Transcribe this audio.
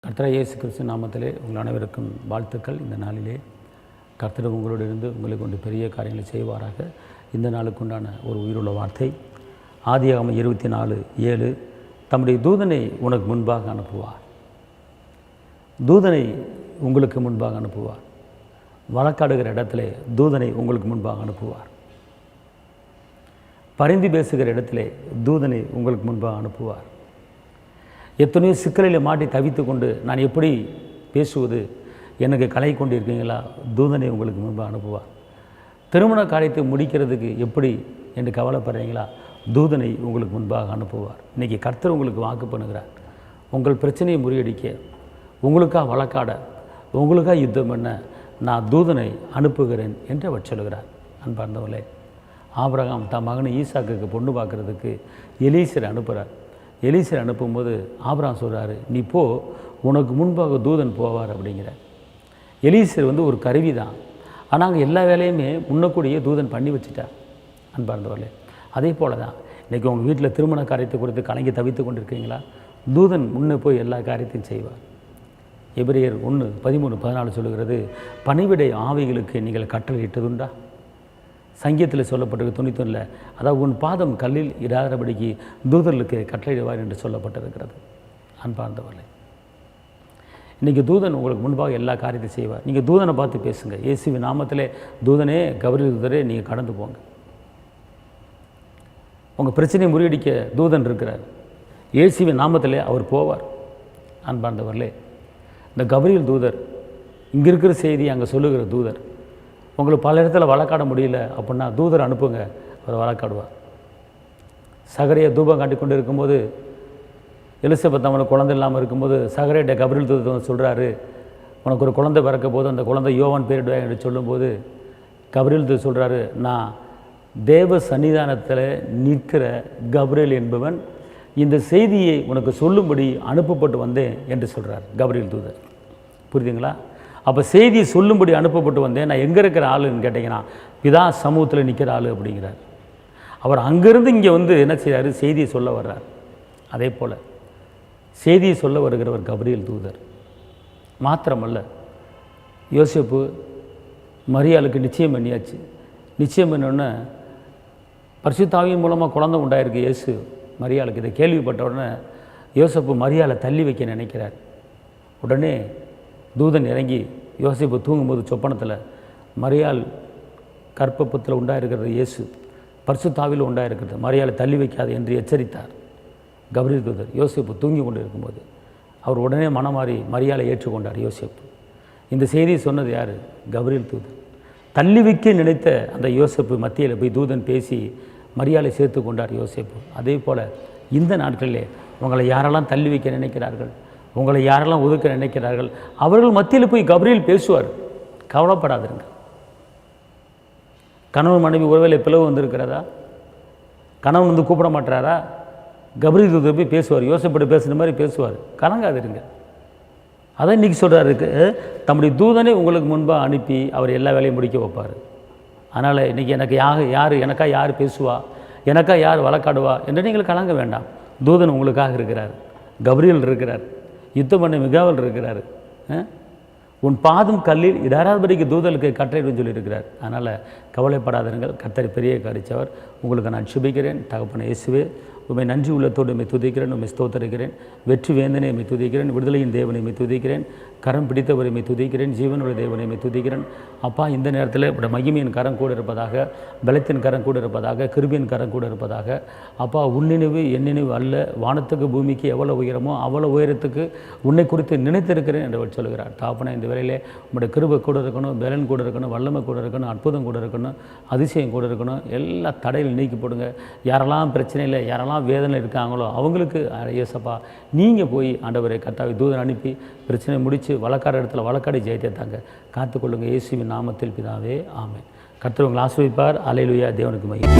கர்த்தர் இயேசு கிறிஸ்து நாமத்திலே உங்கள் அனைவருக்கும் வாழ்த்துக்கள். இந்த நாளிலே கர்த்தர் உங்களோடு இருந்து உங்களை கொண்டு பெரிய காரியங்களை செய்வாராக. இந்த நாளுக்குண்டான ஒரு உயிருள்ள வார்த்தை ஆதியாகமம் 24:7 தம்முடைய தூதனை உனக்கு முன்பாக அனுப்புவார். தூதனை உங்களுக்கு முன்பாக அனுப்புவார். வழக்காடுகிற இடத்திலே தூதனை உங்களுக்கு முன்பாக அனுப்புவார். பரிந்து பேசுகிற இடத்திலே தூதனை உங்களுக்கு முன்பாக அனுப்புவார். எத்தனையோ சிக்கலில் மாட்டி தவித்து கொண்டு நான் எப்படி பேசுவது, எனக்கு கலை கொண்டு இருக்கீங்களா, தூதனை உங்களுக்கு முன்பாக அனுப்புவார். திருமண காரியத்தை முடிக்கிறதுக்கு எப்படி என்று கவலைப்படுறீங்களா, தூதனை உங்களுக்கு முன்பாக அனுப்புவார். இன்றைக்கி கர்த்தர் உங்களுக்கு வாக்கு பண்ணுகிறார். உங்கள் பிரச்சனையை முறியடிக்க, உங்களுக்காக வழக்காட, உங்களுக்காக யுத்தம் பண்ண நான் தூதனை அனுப்புகிறேன் என்று அவர் சொல்கிறார். அன்பார்ந்தவர்களே, ஆபிரகாம் தன் மகனை ஈசாக்குக்கு பொண்ணு பார்க்குறதுக்கு எலீசரை அனுப்புகிறார். எலீசரை அனுப்பும்போது ஆபிரகாம் சொல்கிறாரு, நீ போ, உனக்கு முன்பாக தூதன் போவார் அப்படிங்கிறார். எலீசர் ஒரு கருவி தான், ஆனால் அங்கே எல்லா வேலையுமே முன்னக்கூடியே தூதன் பண்ணி வச்சுட்டார். அன்பார்ந்தவர்களே, அதே போல் தான் இன்றைக்கி உங்கள் வீட்டில் திருமண காரியத்தை குறித்து கலங்கி தவித்து கொண்டிருக்கீங்களா, தூதன் முன்னே போய் எல்லா காரியத்தையும் செய்வார். எபிரேயர் 1:13-14 சொல்லுகிறது, பணிவிடை ஆவிகளுக்கு நீங்கள் கட்டளையிட்டதுண்டா. சங்கீதத்தில் சொல்லப்பட்டிருக்கு 91, அதாவது உன் பாதம் கல்லில் இடாதபடிக்கு தூதர்களுக்கு கட்டளையிடுவார் என்று சொல்லப்பட்டிருக்கிறது. அன்பார்ந்தவர்களே, இன்றைக்கி தூதன் உங்களுக்கு முன்பாக எல்லா காரியத்தையும் செய்வார். நீங்கள் தூதனை பார்த்து பேசுங்க. இயேசுவின் நாமத்திலே தூதனே, கபிரியேல் தூதரே, நீங்கள் கடந்து போங்க. உங்கள் பிரச்சனையை முறியடிக்க தூதன் இருக்கிறார். இயேசுவின் நாமத்திலே அவர் போவார். அன்பார்ந்தவர்களே, இந்த கபிரியேல் தூதர் இங்கே இருக்கிற செய்தி அங்கே சொல்லுகிற தூதர். உங்களுக்கு பல இடத்துல வழக்காட முடியல அப்படின்னா தூதர் அனுப்புங்க, அவர் வழக்காடுவார். சகரியா தூபம் காட்டி கொண்டு இருக்கும்போது, எலிசபெத் அவனுக்கு குழந்தை இல்லாமல் இருக்கும்போது சகரியாட்ட கபிரியேல் தூதர் சொல்கிறாரு, உனக்கு ஒரு குழந்தை பிறக்க போது அந்த குழந்தை யோவான் பேரிடுவாங்க என்று சொல்லும்போது கபிரியேல் தூதர் சொல்கிறாரு, நான் தேவ சன்னிதானத்தில் நிற்கிற கபிரியேல் என்பவன் இந்த செய்தியை உனக்கு சொல்லும்படி அனுப்பப்பட்டு வந்தேன் என்று சொல்கிறார் கபிரியேல் தூதர். புரியுதுங்களா? அப்போ செய்தியை சொல்லும்படி அனுப்பப்பட்டு வந்தேன். நான் எங்கே இருக்கிற ஆளுன்னு கேட்டிங்கன்னா, பிதா சமூகத்தில் நிற்கிற ஆள் அப்படிங்கிறார். அவர் அங்கேருந்து இங்கே என்ன செய்கிறாரு, செய்தியை சொல்ல வர்றார். அதே போல் செய்தியை சொல்ல வருகிறவர் கபிரியேல் தூதர். மாத்திரமல்ல, யோசேப்பு மரியாளுக்கு நிச்சயம் பண்ணியாச்சு. நிச்சயம் பண்ணோடனே பரிசுத்தாவியின் மூலமாக குழந்தை உண்டாயிருக்கு இயேசு மரியாளுக்கு. இதை கேள்விப்பட்ட உடனே யோசேப்பு மரியாளை தள்ளி வைக்க நினைக்கிறார். உடனே தூதன் இறங்கி யோசேப்பு தூங்கும்போது சொப்பனத்தில் மரியாள் கற்பப்பத்தில் உண்டாயிருக்கிறது இயேசு பரிசுத்தாவியில் உண்டாயிருக்கிறது, மரியாளை தள்ளி வைக்காது என்று எச்சரித்தார் கபிரியேல் தூதர். யோசேப்பு தூங்கி கொண்டு இருக்கும்போது அவர் உடனே மனமாறி மரியாளை ஏற்றுக்கொண்டார் யோசேப்பு. இந்த செய்தியை சொன்னது யார்? கபிரியேல் தூதர். தள்ளி வைக்க நினைத்த அந்த யோசேப்பு மத்தியில் போய் தூதன் பேசி மரியாளை சேர்த்து கொண்டார் யோசேப்பு. அதே போல் இந்த நாட்களிலே உங்களை யாரெல்லாம் தள்ளி வைக்க நினைக்கிறார்கள், உங்களை யாரெல்லாம் ஒதுக்க நினைக்கிறார்கள், அவர்கள் மத்தியில் போய் கபிரியேல் பேசுவார். கவலைப்படாதிருங்க. கணவன் மனைவி ஒருவேளை பிளவு வந்திருக்கிறதா, கணவன் கூப்பிட மாட்டாரா, கபிரியேல் தூதர் போய் பேசுவார். யோசேப்போடு பேசுகிற மாதிரி பேசுவார். கலங்காதிருங்க. அதான் இன்றைக்கி சொல்கிறாருக்கு, தம்முடைய தூதனை உங்களுக்கு முன்பாக அனுப்பி அவர் எல்லா வேலையும் முடிக்க வைப்பார். அதனால் இன்றைக்கி எனக்கு எனக்கா யார் பேசுவா, எனக்கா யார் வழக்காடுவா என்று நீங்கள் கலங்க வேண்டாம். தூதன் உங்களுக்காக இருக்கிறார். கபிரியேல் இருக்கிறார். யுத்தம் பண்ண மிகாவல் இருக்கிறார். உன் பாதம் கல்லில் இடாதபடிக்கு தூதலுக்கு கட்டளையிடும் சொல்லியிருக்கிறார். அதனால் கவலைப்படாதீர்கள். கர்த்தர் பெரிய காரியச்சவர். உங்களுக்கு நான் சுபிக்கிறேன். தகப்பன இயேசுவே, உம்மை நன்றி உள்ளத்தோடு உம்மை துதிக்கிறேன், உம்மை ஸ்தோத்தரிக்கிறேன். வெற்றி வேந்தனை உம்மை துதிக்கிறேன். விடுதலையின் தேவனை உம்மை துதிக்கிறேன். கரம் பிடித்தவரை உம்மை துதிக்கிறேன். ஜீவனுடைய தேவனை உம்மை துதிக்கிறேன். அப்பா, இந்த நேரத்தில் இப்படி மகிமையின் கரம் கூட இருப்பதாக, பலத்தின் கரம் கூட இருப்பதாக, கிருபையின் கரம் கூட இருப்பதாக. அப்பா, உன் நினைவு என் நினைவு அல்ல, வானத்துக்கு பூமிக்கு எவ்வளோ உயரமோ அவ்வளோ உயரத்துக்கு உன்னை குறித்து நினைத்திருக்கிறேன் என்று அவர் சொல்கிறார். தாப்பனை, இந்த வேளையிலே உங்களுடைய கிருபை கூட இருக்கணும், பலன் கூட இருக்கணும், வல்லமை கூட இருக்கணும், அற்புதம் கூட இருக்கணும், அதிசயம் கூட இருக்கணும். எல்லா தடையில் நீக்கி போடுங்க. யாரெல்லாம் பிரச்சனையில், யாரெல்லாம் வேதனை இருக்காங்களோ அவங்களுக்கு இயேசப்பா நீங்கள் போய் ஆண்டவரை கர்த்தாவை தூதன் அனுப்பி பிரச்சனை முடித்து வழக்காட இடத்துல வழக்காடி ஜெயத்தை தாங்க காத்துக்கொள்ளுங்க. இயேசுவின் நாமத்தில் பிதாவே, ஆமென். கர்த்தர் உங்களை ஆசீர்வதிப்பார். அல்லேலூயா. தேவனுக்கு மகிமை.